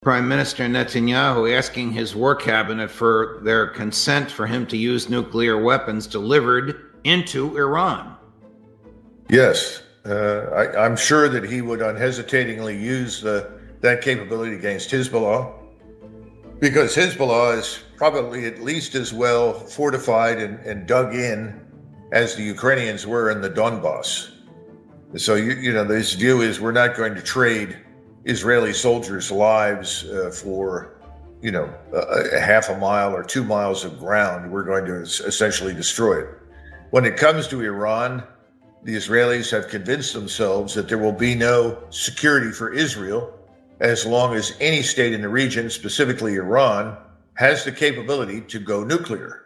Prime Minister Netanyahu asking his war cabinet for their consent for him to use nuclear weapons delivered into Iran. Yes, I'm sure that he would unhesitatingly use that capability against Hezbollah, because Hezbollah is probably at least as well fortified and dug in as the Ukrainians were in the Donbass. So, this view is we're not going to trade Israeli soldiers' lives for, a half a mile or 2 miles of ground. We're going to essentially destroy it. When it comes to Iran, the Israelis have convinced themselves that there will be no security for Israel as long as any state in the region, specifically Iran, has the capability to go nuclear.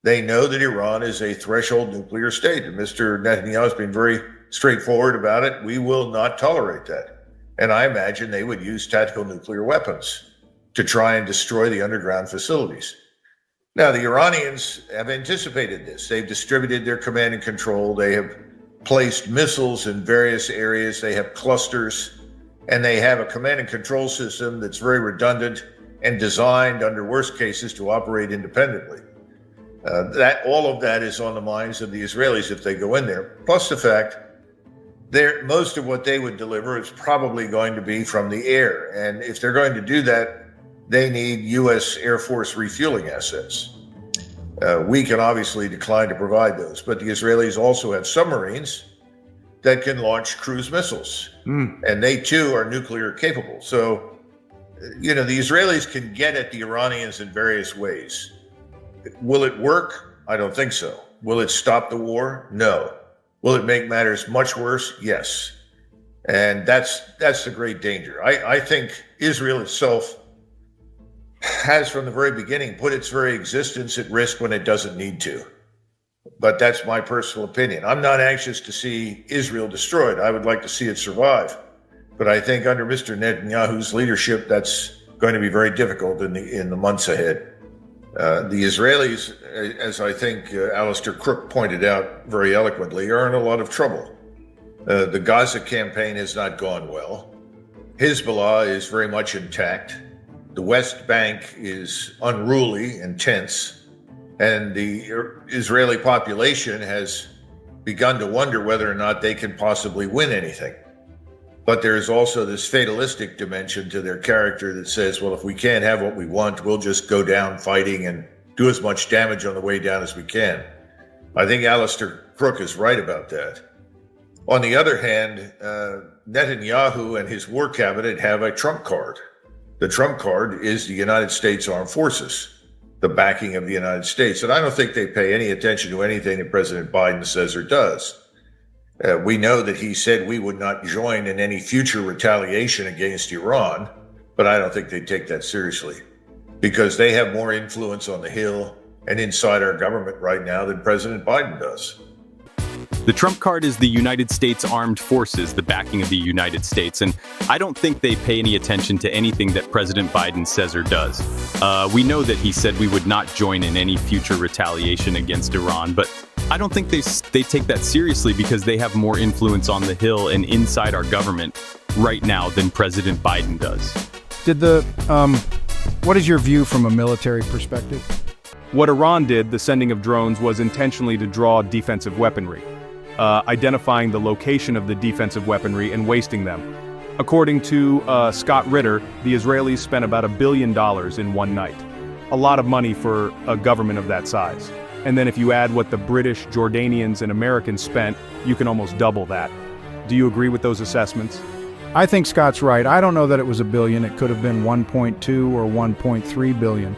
They know that Iran is a threshold nuclear state, and Mr. Netanyahu has been very straightforward about it. We will not tolerate that. And I imagine they would use tactical nuclear weapons to try and destroy the underground facilities. Now, the Iranians have anticipated this. They've distributed their command and control. They have placed missiles in various areas. They have clusters, and they have a command and control system that's very redundant and designed, under worst cases, to operate independently. All of that is on the minds of the Israelis if they go in there. Plus the fact most of what they would deliver is probably going to be from the air. And if they're going to do that, they need U.S. Air Force refueling assets. We can obviously decline to provide those, but the Israelis also have submarines that can launch cruise missiles, and they too are nuclear capable. So, the Israelis can get at the Iranians in various ways. Will it work? I don't think so. Will it stop the war? No. Will it make matters much worse? Yes. And that's the great danger. I think Israel itself has from the very beginning put its very existence at risk when it doesn't need to. But that's my personal opinion. I'm not anxious to see Israel destroyed. I would like to see it survive. But I think under Mr. Netanyahu's leadership, that's going to be very difficult in the months ahead. The Israelis, as I think Alistair Crook pointed out very eloquently, are in a lot of trouble. The Gaza campaign has not gone well. Hezbollah is very much intact. The West Bank is unruly and tense. And the Israeli population has begun to wonder whether or not they can possibly win anything. But there's also this fatalistic dimension to their character that says, well, if we can't have what we want, we'll just go down fighting and do as much damage on the way down as we can. I think Alistair Crook is right about that. On the other hand, Netanyahu and his war cabinet have a trump card. The trump card is the United States Armed Forces, the backing of the United States. And I don't think they pay any attention to anything that President Biden says or does. We know that he said we would not join in any future retaliation against Iran, but I don't think they take that seriously because they have more influence on the Hill and inside our government right now than President Biden does. The trump card is the United States Armed Forces, the backing of the United States, and I don't think they pay any attention to anything that President Biden says or does. We know that he said we would not join in any future retaliation against Iran, but I don't think they take that seriously because they have more influence on the Hill and inside our government right now than President Biden does. What is your view from a military perspective? What Iran did, the sending of drones, was intentionally to draw defensive weaponry, identifying the location of the defensive weaponry and wasting them. According to Scott Ritter, the Israelis spent about $1 billion in one night. A lot of money for a government of that size. And then if you add what the British, Jordanians, and Americans spent, you can almost double that. Do you agree with those assessments? I think Scott's right. I don't know that it was $1 billion. It could have been 1.2 or 1.3 billion.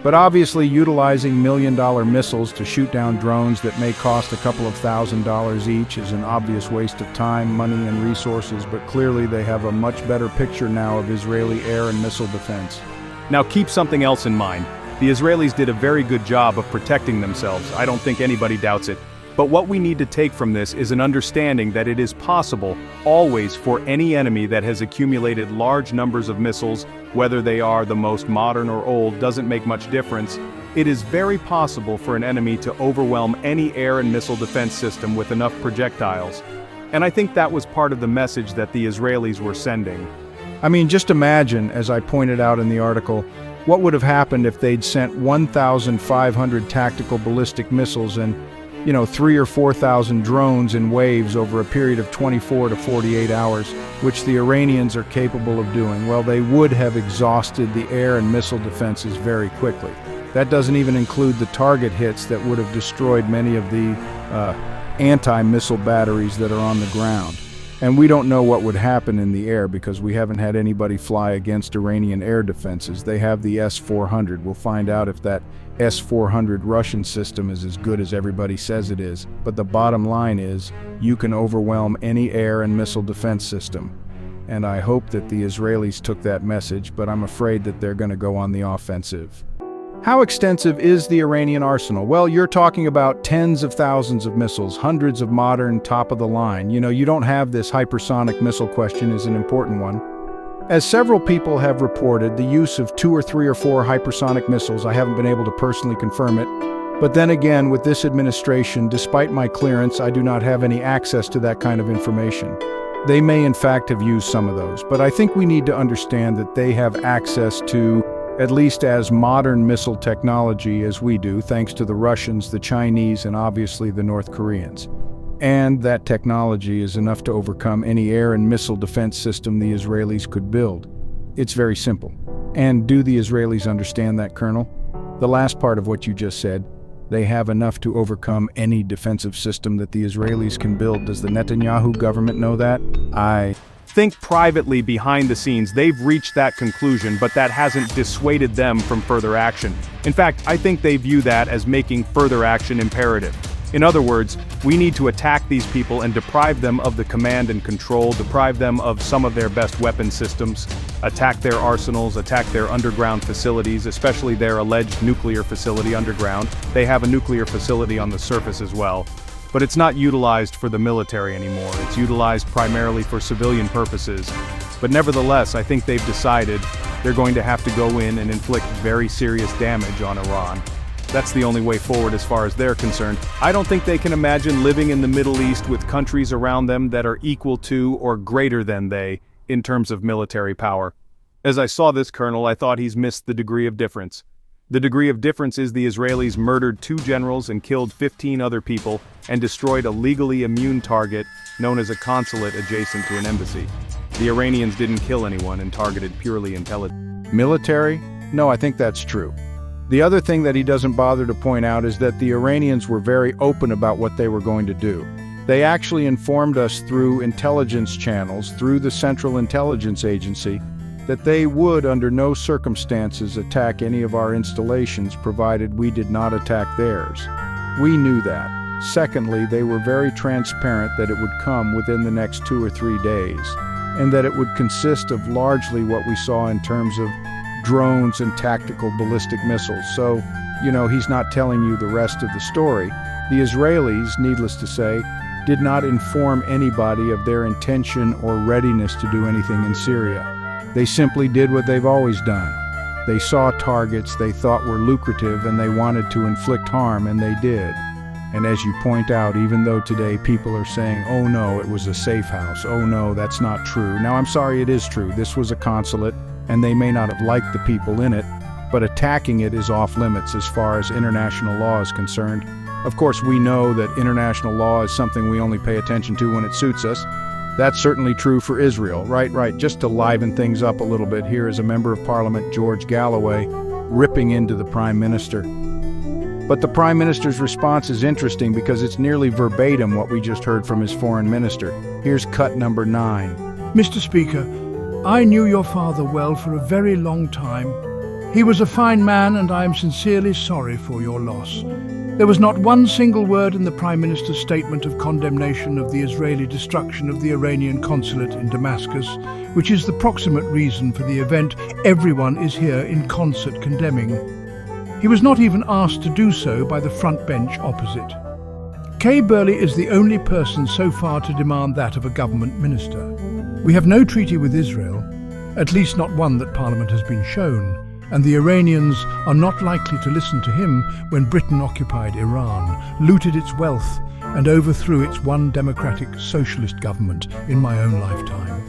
But obviously utilizing $1 million missiles to shoot down drones that may cost a couple of $1,000s each is an obvious waste of time, money, and resources, but clearly they have a much better picture now of Israeli air and missile defense. Now keep something else in mind. The Israelis did a very good job of protecting themselves. I don't think anybody doubts it. But what we need to take from this is an understanding that it is possible, always, for any enemy that has accumulated large numbers of missiles, whether they are the most modern or old, doesn't make much difference. It is very possible for an enemy to overwhelm any air and missile defense system with enough projectiles. And I think that was part of the message that the Israelis were sending. I mean, just imagine, as I pointed out in the article, what would have happened if they'd sent 1,500 tactical ballistic missiles and, 3,000 or 4,000 drones in waves over a period of 24 to 48 hours, which the Iranians are capable of doing. Well, they would have exhausted the air and missile defenses very quickly. That doesn't even include the target hits that would have destroyed many of the anti-missile batteries that are on the ground. And we don't know what would happen in the air because we haven't had anybody fly against Iranian air defenses. They have the S-400. We'll find out if that S-400 Russian system is as good as everybody says it is. But the bottom line is, you can overwhelm any air and missile defense system. And I hope that the Israelis took that message, but I'm afraid that they're going to go on the offensive. How extensive is the Iranian arsenal? Well, you're talking about tens of thousands of missiles, hundreds of modern top-of-the-line. You don't have this hypersonic missile question is an important one. As several people have reported, the use of 2 or 3 or 4 hypersonic missiles, I haven't been able to personally confirm it. But then again, with this administration, despite my clearance, I do not have any access to that kind of information. They may in fact have used some of those, but I think we need to understand that they have access to at least as modern missile technology as we do, thanks to the Russians, the Chinese, and obviously the North Koreans. And that technology is enough to overcome any air and missile defense system the Israelis could build. It's very simple. And do the Israelis understand that, Colonel? The last part of what you just said, they have enough to overcome any defensive system that the Israelis can build. Does the Netanyahu government know that? I think privately behind the scenes they've reached that conclusion, but that hasn't dissuaded them from further action. In fact, I think they view that as making further action imperative. In other words, we need to attack these people and deprive them of the command and control, deprive them of some of their best weapon systems, attack their arsenals, attack their underground facilities, especially their alleged nuclear facility underground. They have a nuclear facility on the surface as well. But it's not utilized for the military anymore. It's utilized primarily for civilian purposes. But nevertheless, I think they've decided they're going to have to go in and inflict very serious damage on Iran. That's the only way forward as far as they're concerned. I don't think they can imagine living in the Middle East with countries around them that are equal to or greater than they in terms of military power. As I saw this, Colonel, I thought he's missed the degree of difference. The degree of difference is the Israelis murdered 2 generals and killed 15 other people and destroyed a legally immune target known as a consulate adjacent to an embassy. The Iranians didn't kill anyone and targeted purely intelligence. Military? No, I think that's true. The other thing that he doesn't bother to point out is that the Iranians were very open about what they were going to do. They actually informed us through intelligence channels, through the Central Intelligence Agency, that they would under no circumstances attack any of our installations provided we did not attack theirs. We knew that. Secondly, they were very transparent that it would come within the next 2 or 3 days, and that it would consist of largely what we saw in terms of drones and tactical ballistic missiles. So, he's not telling you the rest of the story. The Israelis, needless to say, did not inform anybody of their intention or readiness to do anything in Syria. They simply did what they've always done. They saw targets they thought were lucrative and they wanted to inflict harm, and they did. And as you point out, even though today people are saying, oh no, it was a safe house, oh no, that's not true. Now I'm sorry, it is true. This was a consulate, and they may not have liked the people in it, but attacking it is off limits as far as international law is concerned. Of course, we know that international law is something we only pay attention to when it suits us. That's certainly true for Israel. Right. Just to liven things up a little bit, here is a member of Parliament, George Galloway, ripping into the Prime Minister. But the Prime Minister's response is interesting because it's nearly verbatim what we just heard from his foreign minister. Here's cut number 9. Mr. Speaker, I knew your father well for a very long time. He was a fine man, and I am sincerely sorry for your loss. There was not one single word in the Prime Minister's statement of condemnation of the Israeli destruction of the Iranian consulate in Damascus, which is the proximate reason for the event everyone is here in concert condemning. He was not even asked to do so by the front bench opposite. Kay Burley is the only person so far to demand that of a government minister. We have no treaty with Israel, at least not one that Parliament has been shown, and the Iranians are not likely to listen to him when Britain occupied Iran, looted its wealth, and overthrew its one democratic socialist government in my own lifetime.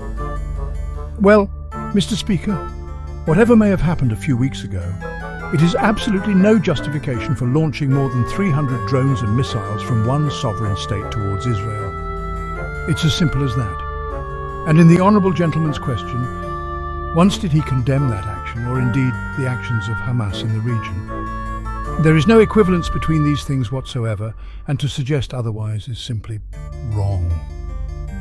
Well, Mr. Speaker, whatever may have happened a few weeks ago, it is absolutely no justification for launching more than 300 drones and missiles from one sovereign state towards Israel. It's as simple as that. And in the honourable gentleman's question, once did he condemn that action, or indeed the actions of Hamas in the region? There is no equivalence between these things whatsoever, and to suggest otherwise is simply wrong.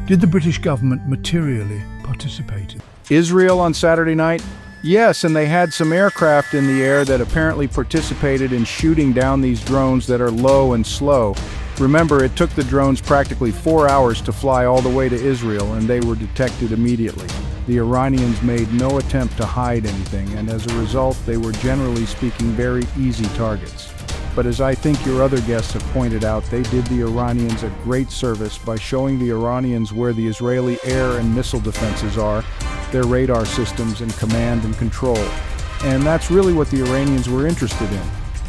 Did the British government materially participate in Israel on Saturday night? Yes, and they had some aircraft in the air that apparently participated in shooting down these drones that are low and slow. Remember, it took the drones practically 4 hours to fly all the way to Israel, and they were detected immediately. The Iranians made no attempt to hide anything, and as a result, they were generally speaking very easy targets. But as I think your other guests have pointed out, they did the Iranians a great service by showing the Iranians where the Israeli air and missile defenses are, their radar systems and command and control. And that's really what the Iranians were interested in.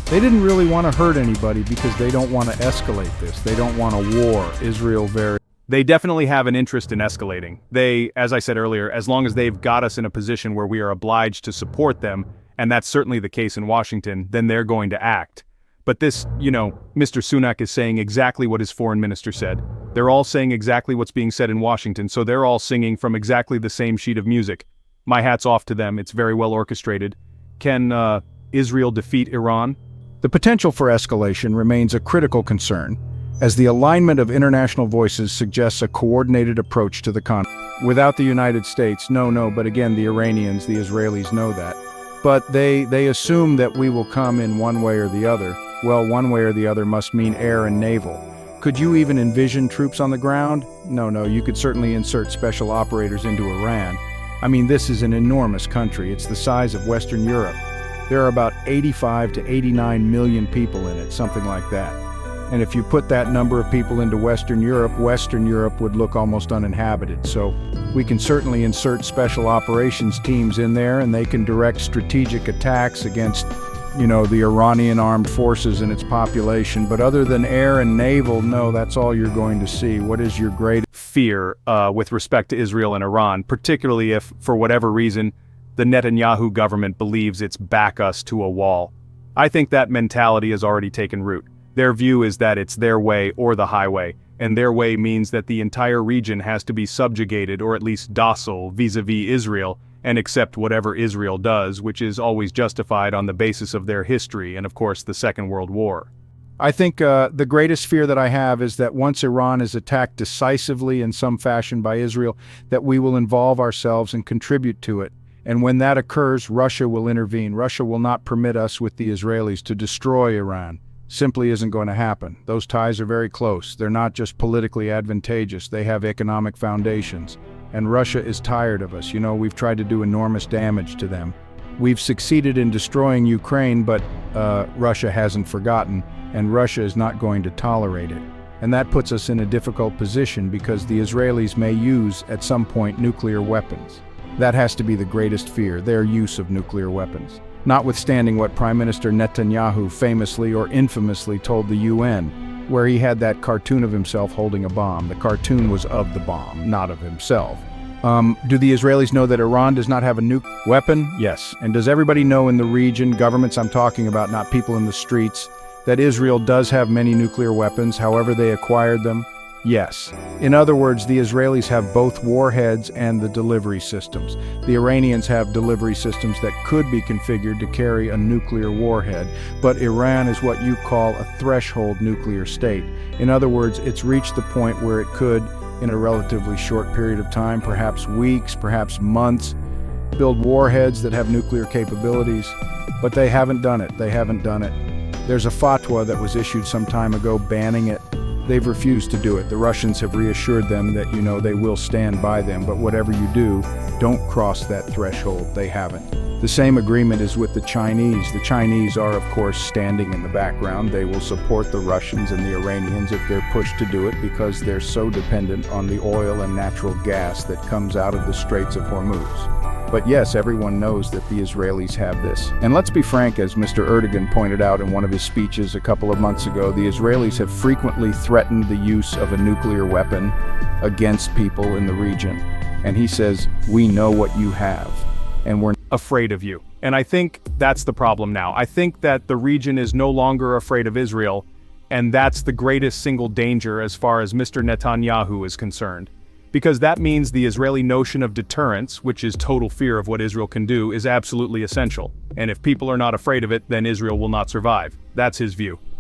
They didn't really want to hurt anybody because they don't want to escalate this. They don't want a war. They definitely have an interest in escalating. They, as I said earlier, as long as they've got us in a position where we are obliged to support them, and that's certainly the case in Washington, then they're going to act. But this, Mr. Sunak is saying exactly what his foreign minister said. They're all saying exactly what's being said in Washington, so they're all singing from exactly the same sheet of music. My hat's off to them, it's very well orchestrated. Can Israel defeat Iran? The potential for escalation remains a critical concern, as the alignment of international voices suggests a coordinated approach to the conflict. Without the United States, no, but again, the Iranians, the Israelis know that. But they assume that we will come in one way or the other. Well, one way or the other must mean air and naval. Could you even envision troops on the ground? No, you could certainly insert special operators into Iran. I mean, this is an enormous country. It's the size of Western Europe. There are about 85 to 89 million people in it, something like that. And if you put that number of people into Western Europe would look almost uninhabited. So we can certainly insert special operations teams in there, and they can direct strategic attacks against, the Iranian armed forces and its population. But other than air and naval, no, that's all you're going to see. What is your greatest fear with respect to Israel and Iran, particularly if, for whatever reason, the Netanyahu government believes it's back us to a wall? I think that mentality has already taken root. Their view is that it's their way or the highway, and their way means that the entire region has to be subjugated or at least docile vis-a-vis Israel and accept whatever Israel does, which is always justified on the basis of their history and, of course, the Second World War. I think the greatest fear that I have is that once Iran is attacked decisively in some fashion by Israel, that we will involve ourselves and contribute to it. And when that occurs, Russia will intervene. Russia will not permit us with the Israelis to destroy Iran. Simply isn't going to happen. Those ties are very close. They're not just politically advantageous. They have economic foundations. And Russia is tired of us. We've tried to do enormous damage to them. We've succeeded in destroying Ukraine, but Russia hasn't forgotten, and Russia is not going to tolerate it. And that puts us in a difficult position because the Israelis may use, at some point, nuclear weapons. That has to be the greatest fear, their use of nuclear weapons. Notwithstanding what Prime Minister Netanyahu famously or infamously told the UN, where he had that cartoon of himself holding a bomb. The cartoon was of the bomb, not of himself. Do the Israelis know that Iran does not have a nuclear weapon? Yes. And does everybody know in the region, governments I'm talking about, not people in the streets, that Israel does have many nuclear weapons, however they acquired them? Yes. In other words, the Israelis have both warheads and the delivery systems. The Iranians have delivery systems that could be configured to carry a nuclear warhead, but Iran is what you call a threshold nuclear state. In other words, it's reached the point where it could, in a relatively short period of time, perhaps weeks, perhaps months, build warheads that have nuclear capabilities, but they haven't done it. There's a fatwa that was issued some time ago banning it. They've refused to do it. The Russians have reassured them that, they will stand by them, but whatever you do, don't cross that threshold. They haven't. The same agreement is with the Chinese. The Chinese are, of course, standing in the background. They will support the Russians and the Iranians if they're pushed to do it because they're so dependent on the oil and natural gas that comes out of the Straits of Hormuz. But yes, everyone knows that the Israelis have this. And let's be frank, as Mr. Erdogan pointed out in one of his speeches a couple of months ago, the Israelis have frequently threatened the use of a nuclear weapon against people in the region. And he says, we know what you have. and we're afraid of you. And I think that's the problem now. I think that the region is no longer afraid of Israel, and that's the greatest single danger as far as Mr. Netanyahu is concerned. Because that means the Israeli notion of deterrence, which is total fear of what Israel can do, is absolutely essential. And if people are not afraid of it, then Israel will not survive. That's his view.